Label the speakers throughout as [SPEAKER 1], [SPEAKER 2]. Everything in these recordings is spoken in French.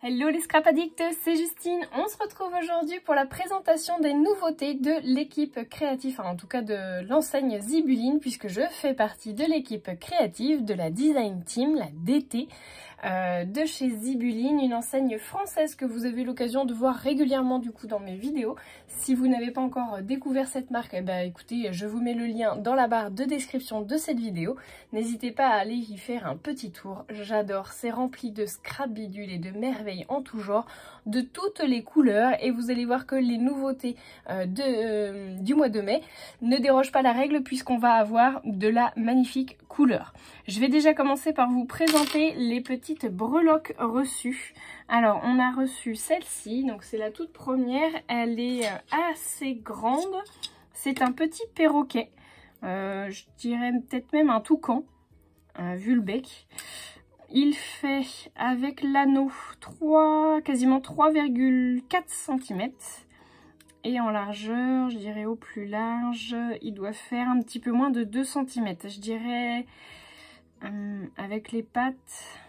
[SPEAKER 1] Hello les scrap addicts, c'est Justine. On se retrouve aujourd'hui pour la présentation des nouveautés de l'équipe créative, enfin en tout cas de l'enseigne Zibuline, puisque je fais partie de l'équipe créative de la Design Team, la DT, de chez Zibuline, une enseigne française que vous avez l'occasion de voir régulièrement du coup dans mes vidéos. Si vous n'avez pas encore découvert cette marque, eh ben, écoutez, je vous mets le lien dans la barre de description de cette vidéo. N'hésitez pas à aller y faire un petit tour, j'adore, c'est rempli de scrap bidule et de merveilles en tout genre, de toutes les couleurs, et vous allez voir que les nouveautés du mois de mai ne dérogent pas à la règle puisqu'on va avoir de la magnifique couleur. Je vais déjà commencer par vous présenter les petites breloques reçues. Alors on a reçu celle-ci, donc c'est la toute première, elle est assez grande, c'est un petit perroquet, je dirais peut-être même un toucan, vu le bec. Il fait avec l'anneau quasiment 3,4 cm. Et en largeur, je dirais au plus large, il doit faire un petit peu moins de 2 cm. Je dirais, avec les pattes,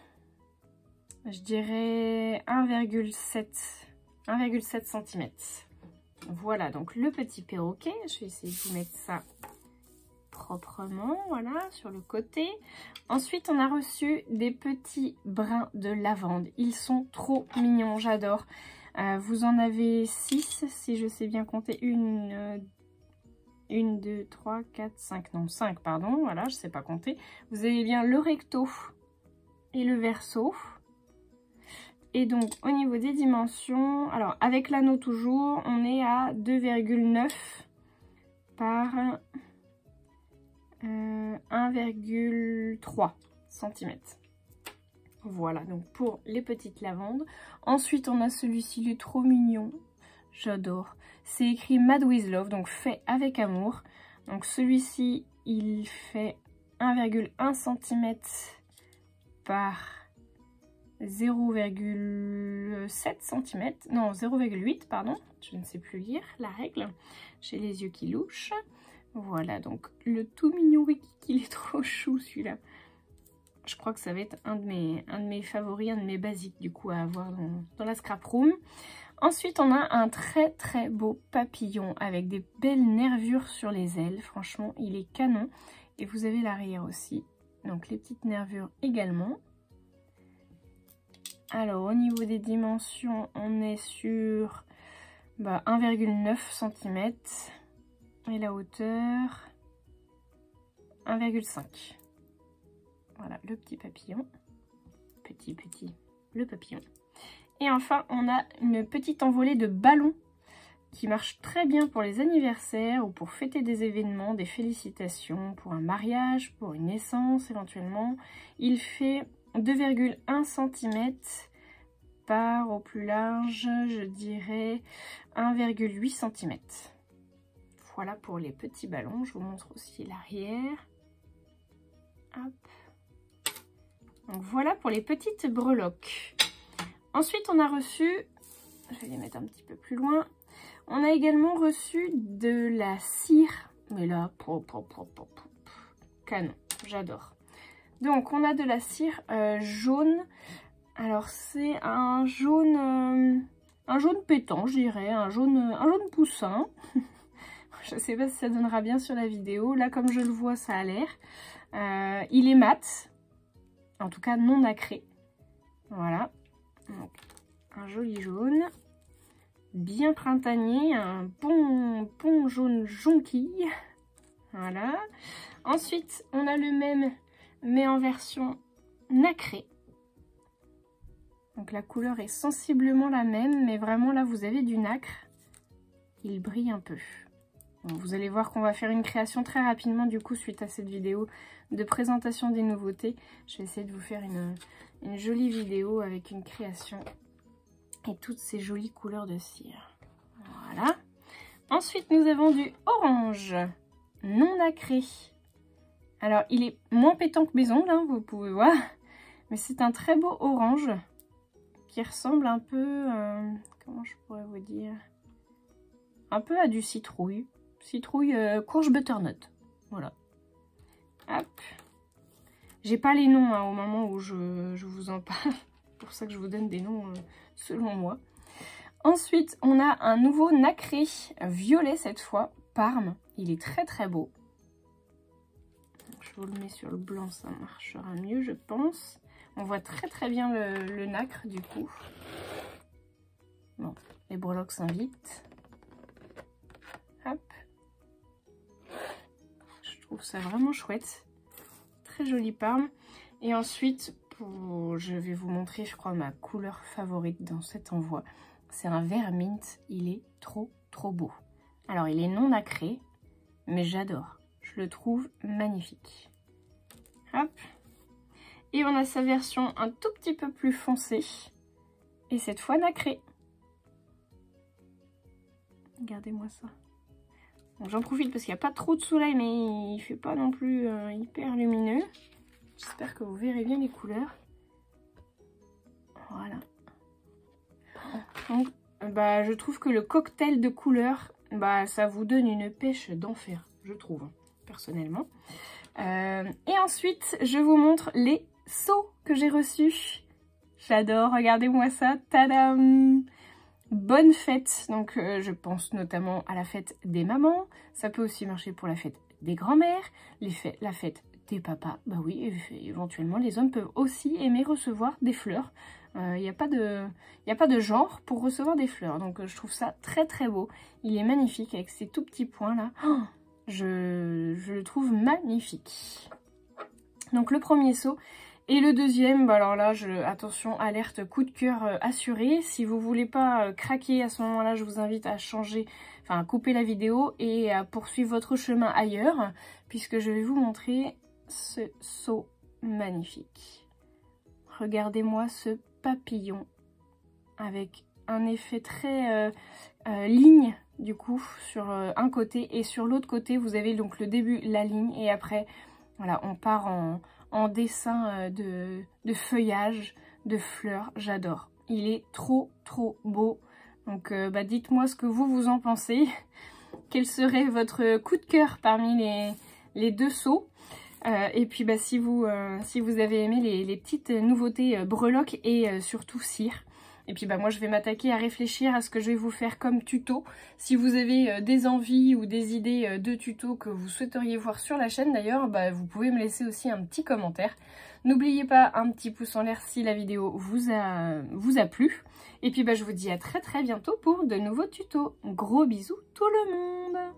[SPEAKER 1] je dirais 1,7 cm. Voilà, donc le petit perroquet. Je vais essayer de vous mettre ça proprement, voilà, sur le côté. Ensuite, on a reçu des petits brins de lavande. Ils sont trop mignons, j'adore. Vous en avez 6, si je sais bien compter. 1, 2, 3, 4, 5. Non, 5, pardon. Voilà, je sais pas compter. Vous avez bien le recto et le verso. Et donc, au niveau des dimensions, alors, avec l'anneau toujours, on est à 2,9 par 1,3 cm. Voilà, donc pour les petites lavandes. Ensuite, on a celui-ci, il est trop mignon. J'adore. C'est écrit Made with Love, donc fait avec amour. Donc celui-ci, il fait 1,1 cm par 0,7 cm. Non, 0,8, pardon. Je ne sais plus lire la règle. J'ai les yeux qui louchent. Voilà, donc le tout mignon Wiki, il est trop chou celui-là. Je crois que ça va être un de mes favoris, un de mes basiques du coup à avoir dans la scrap room. Ensuite, on a un très très beau papillon avec des belles nervures sur les ailes. Franchement, il est canon. Et vous avez l'arrière aussi. Donc les petites nervures également. Alors au niveau des dimensions, on est sur 1,9 cm. Et la hauteur 1,5. Voilà le petit papillon. Le papillon. Et enfin on a une petite envolée de ballons qui marche très bien pour les anniversaires ou pour fêter des événements, des félicitations, pour un mariage, pour une naissance éventuellement. Il fait 2,1 cm par au plus large, je dirais 1,8 cm. Voilà pour les petits ballons. Je vous montre aussi l'arrière. Hop. Donc voilà pour les petites breloques. Ensuite, on a reçu, je vais les mettre un petit peu plus loin. On a également reçu de la cire. Mais là, canon, j'adore. Donc, on a de la cire jaune. Alors, c'est un jaune pétant, je dirais. Un jaune poussin. Je ne sais pas si ça donnera bien sur la vidéo. Là, comme je le vois, ça a l'air. Il est mat. En tout cas, non nacré. Voilà. Donc, un joli jaune. Bien printanier. Un bon jaune jonquille. Voilà. Ensuite, on a le même, mais en version nacrée. Donc, la couleur est sensiblement la même. Mais vraiment, là, vous avez du nacre. Il brille un peu. Bon, vous allez voir qu'on va faire une création très rapidement du coup suite à cette vidéo de présentation des nouveautés. Je vais essayer de vous faire une jolie vidéo avec une création et toutes ces jolies couleurs de cire. Voilà. Ensuite, nous avons du orange non nacré. Alors, il est moins pétant que mes ongles, hein, vous pouvez voir. Mais c'est un très beau orange qui ressemble un peu, comment je pourrais vous dire, un peu à du citrouille. Citrouille courge butternut. Voilà. Hop. J'ai pas les noms hein, au moment où je vous en parle. pour ça que je vous donne des noms selon moi. Ensuite, on a un nouveau nacré, violet cette fois, Parme. Il est très très beau. Je vous le mets sur le blanc, ça marchera mieux je pense. On voit très très bien le nacre du coup. Bon, les breloques s'invitent. Hop. Je trouve ça vraiment chouette. Très joli Parme. Et ensuite, je vais vous montrer, je crois, ma couleur favorite dans cet envoi. C'est un vert mint. Il est trop trop beau. Alors, il est non nacré, mais j'adore. Je le trouve magnifique. Hop. Et on a sa version un tout petit peu plus foncée. Et cette fois nacrée. Regardez-moi ça. J'en profite parce qu'il n'y a pas trop de soleil, mais il fait pas non plus hyper lumineux. J'espère que vous verrez bien les couleurs. Voilà. Donc, je trouve que le cocktail de couleurs, ça vous donne une pêche d'enfer, je trouve, personnellement. Et ensuite, je vous montre les seaux que j'ai reçus. J'adore, regardez-moi ça, tadam! Bonne fête, donc je pense notamment à la fête des mamans, ça peut aussi marcher pour la fête des grands-mères, la fête des papas, bah oui, éventuellement les hommes peuvent aussi aimer recevoir des fleurs. Il n'y a pas de genre pour recevoir des fleurs, donc je trouve ça très très beau. Il est magnifique avec ces tout petits points là, je le trouve magnifique. Donc le premier seau. Et le deuxième, alors là, attention, alerte coup de cœur assuré. Si vous voulez pas craquer à ce moment-là, je vous invite à changer, enfin à couper la vidéo et à poursuivre votre chemin ailleurs, puisque je vais vous montrer ce seau magnifique. Regardez-moi ce papillon avec un effet très ligne du coup sur un côté et sur l'autre côté vous avez donc le début, la ligne et après voilà on part en dessin de feuillage, de fleurs, j'adore. Il est trop trop beau. Donc dites-moi ce que vous en pensez. Quel serait votre coup de cœur parmi les deux seaux. Et puis si vous avez aimé les petites nouveautés breloques et surtout cire. Et puis moi je vais m'attaquer à réfléchir à ce que je vais vous faire comme tuto. Si vous avez des envies ou des idées de tutos que vous souhaiteriez voir sur la chaîne d'ailleurs, vous pouvez me laisser aussi un petit commentaire. N'oubliez pas un petit pouce en l'air si la vidéo vous a plu. Et puis je vous dis à très très bientôt pour de nouveaux tutos. Gros bisous tout le monde!